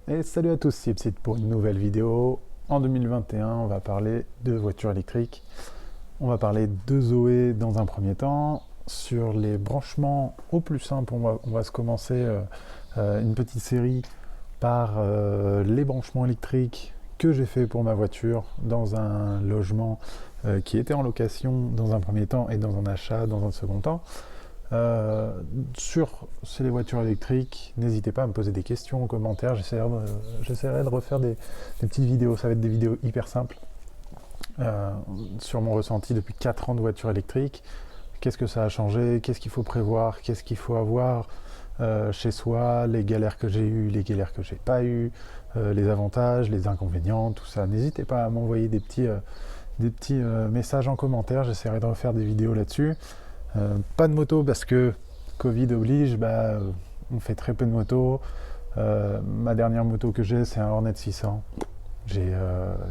Et salut à tous, c'est Ipsit pour une nouvelle vidéo. En 2021, on va parler de voitures électriques. On va parler de Zoé dans un premier temps. Sur les branchements au plus simple, on va se commencer une petite série par les branchements électriques que j'ai fait pour ma voiture dans un logement qui était en location dans un premier temps et dans un achat dans un second temps. Sur les voitures électriques, n'hésitez pas à me poser des questions en commentaire, j'essaierai de refaire des petites vidéos, ça va être des vidéos hyper simples sur mon ressenti depuis 4 ans de voiture électrique, qu'est-ce que ça a changé, qu'est-ce qu'il faut prévoir, qu'est-ce qu'il faut avoir chez soi, les galères que j'ai eues, les galères que j'ai pas eues, les avantages, les inconvénients, tout ça. N'hésitez pas à m'envoyer des petits messages en commentaire, j'essaierai de refaire des vidéos là-dessus. Pas de moto parce que Covid oblige, on fait très peu de motos. Ma dernière moto que j'ai, c'est un Hornet 600. J'ai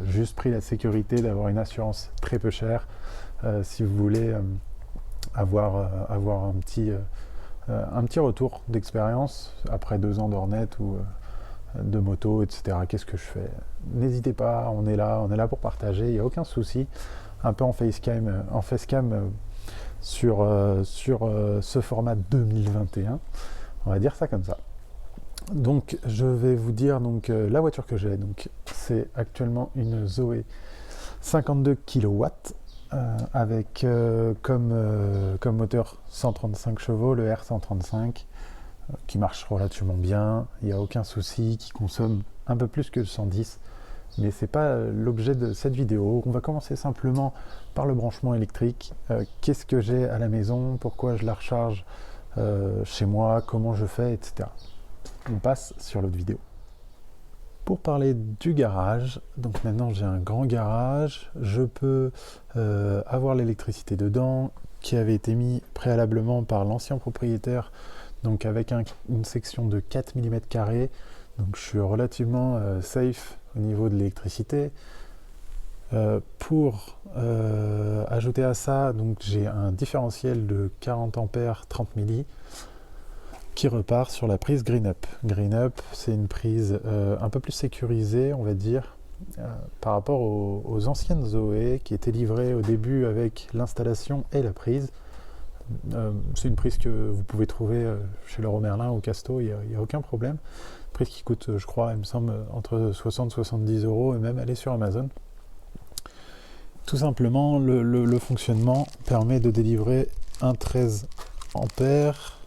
juste pris la sécurité d'avoir une assurance très peu chère. Si vous voulez avoir un petit retour d'expérience après 2 ans d'Hornet ou de moto, etc. Qu'est-ce que je fais? N'hésitez pas, on est là pour partager, il n'y a aucun souci. Un peu en facecam sur ce format 2021, on va dire ça comme ça. Donc je vais vous dire la voiture que j'ai, c'est actuellement une Zoé 52 kW avec comme moteur 135 chevaux, le R135 qui marche relativement bien, il n'y a aucun souci, qui consomme un peu plus que 110. Mais c'est pas l'objet de cette vidéo. On va commencer simplement par le branchement électrique. Qu'est-ce que j'ai à la maison, pourquoi je la recharge chez moi, comment je fais, etc. On passe sur l'autre vidéo. Pour parler du garage, donc maintenant j'ai un grand garage, je peux avoir l'électricité dedans, qui avait été mis préalablement par l'ancien propriétaire, donc avec une section de 4 mm². Donc je suis relativement safe au niveau de l'électricité. Pour ajouter à ça, donc j'ai un différentiel de 40 ampères 30 milli qui repart sur la prise GreenUp. GreenUp, c'est une prise un peu plus sécurisée, on va dire, par rapport aux anciennes Zoé qui étaient livrées au début avec l'installation et la prise. C'est une prise que vous pouvez trouver chez Leroy Merlin ou Casto, il n'y a aucun problème. Prise qui coûte, je crois, il me semble, entre 60 et 70 euros, et même elle est sur Amazon. Tout simplement, le fonctionnement permet de délivrer un 13 ampères,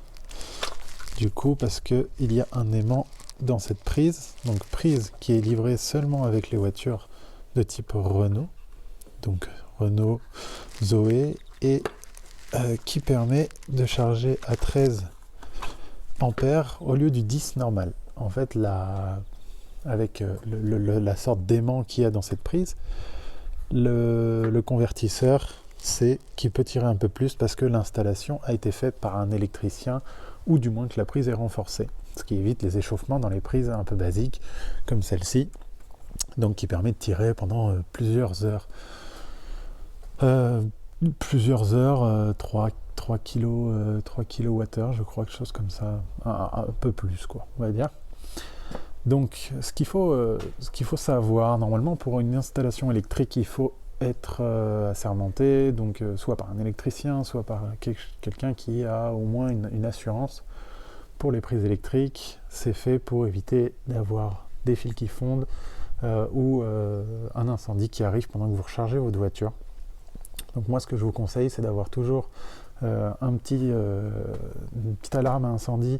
du coup, parce qu'il y a un aimant dans cette prise, donc prise qui est livrée seulement avec les voitures de type Renault, donc Renault Zoé, et qui permet de charger à 13 ampères au lieu du 10 normal. En fait, avec la sorte d'aimant qu'il y a dans cette prise, le convertisseur c'est qui peut tirer un peu plus parce que l'installation a été faite par un électricien, ou du moins que la prise est renforcée, ce qui évite les échauffements dans les prises un peu basiques comme celle-ci, donc qui permet de tirer pendant plusieurs heures. 3 kWh, je crois, quelque chose comme ça, un peu plus, quoi, on va dire. Donc, ce qu'il faut savoir, normalement, pour une installation électrique, il faut être assermenté, donc soit par un électricien, soit par quelqu'un qui a au moins une assurance. Pour les prises électriques, c'est fait pour éviter d'avoir des fils qui fondent ou un incendie qui arrive pendant que vous rechargez votre voiture. Donc moi, ce que je vous conseille, c'est d'avoir toujours une petite alarme à incendie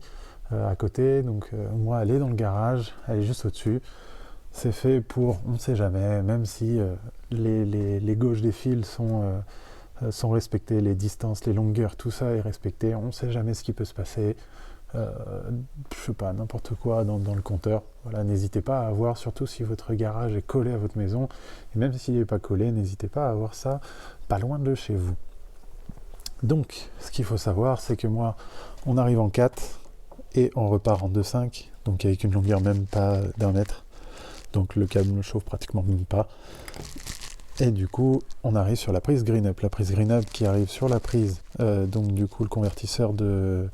à côté. Donc moi, elle est dans le garage, elle est juste au-dessus. C'est fait pour, on ne sait jamais, même si les gauges des fils sont respectées, les distances, les longueurs, tout ça est respecté. On ne sait jamais ce qui peut se passer. Je sais pas, n'importe quoi dans le compteur. Voilà, n'hésitez pas à avoir, surtout si votre garage est collé à votre maison, et même s'il n'est pas collé, n'hésitez pas à avoir ça pas loin de chez vous. Donc, ce qu'il faut savoir, c'est que moi, on arrive en 4 et on repart en 2,5, donc avec une longueur même pas d'1 mètre. Donc le câble ne chauffe pratiquement même pas. Et du coup, on arrive sur la prise GreenUp. La prise GreenUp qui arrive sur la prise, donc du coup le convertisseur de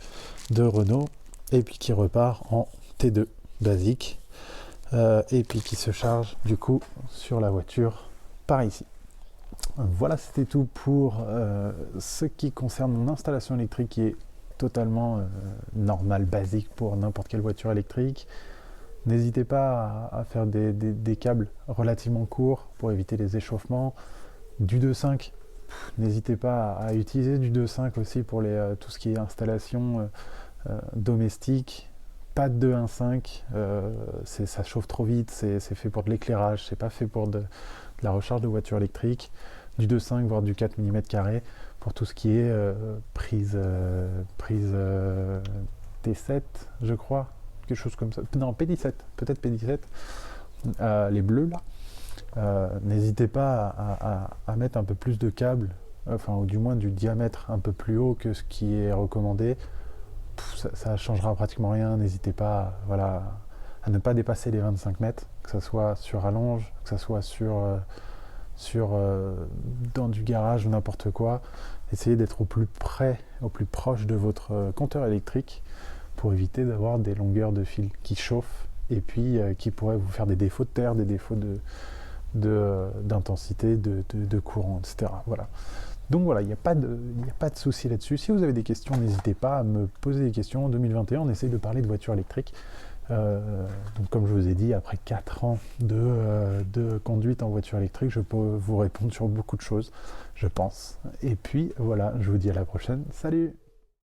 Renault, et puis qui repart en T2 basique. et puis qui se charge du coup sur la voiture par ici. Voilà, c'était tout pour ce qui concerne mon installation électrique qui est totalement normale, basique pour n'importe quelle voiture électrique. N'hésitez pas à faire des câbles relativement courts pour éviter les échauffements. Du 2.5, n'hésitez pas à utiliser du 2.5 aussi pour tout ce qui est installation domestique. Pas de 2.1.5, ça chauffe trop vite, c'est fait pour de l'éclairage, c'est pas fait pour de la recharge de voiture électrique. Du 2.5 voire du 4 mm pour tout ce qui est prise T7, je crois, quelque chose comme ça. Non, P17, peut-être P17, les bleus là. N'hésitez pas à mettre un peu plus de câbles, enfin, ou du moins du diamètre un peu plus haut que ce qui est recommandé. Ça ne changera pratiquement rien. N'hésitez pas voilà, à ne pas dépasser les 25 mètres, que ce soit sur rallonge, que ce soit dans du garage ou n'importe quoi. Essayez d'être au plus près, au plus proche de votre compteur électrique pour éviter d'avoir des longueurs de fil qui chauffent et puis qui pourraient vous faire des défauts de terre, des défauts d'intensité, de courant, etc. Voilà. Donc voilà, il n'y a pas de souci là-dessus. Si vous avez des questions, n'hésitez pas à me poser des questions. En 2021, on essaye de parler de voitures électriques. Donc comme je vous ai dit, après 4 ans de conduite en voiture électrique, je peux vous répondre sur beaucoup de choses, je pense. Et puis voilà, je vous dis à la prochaine. Salut!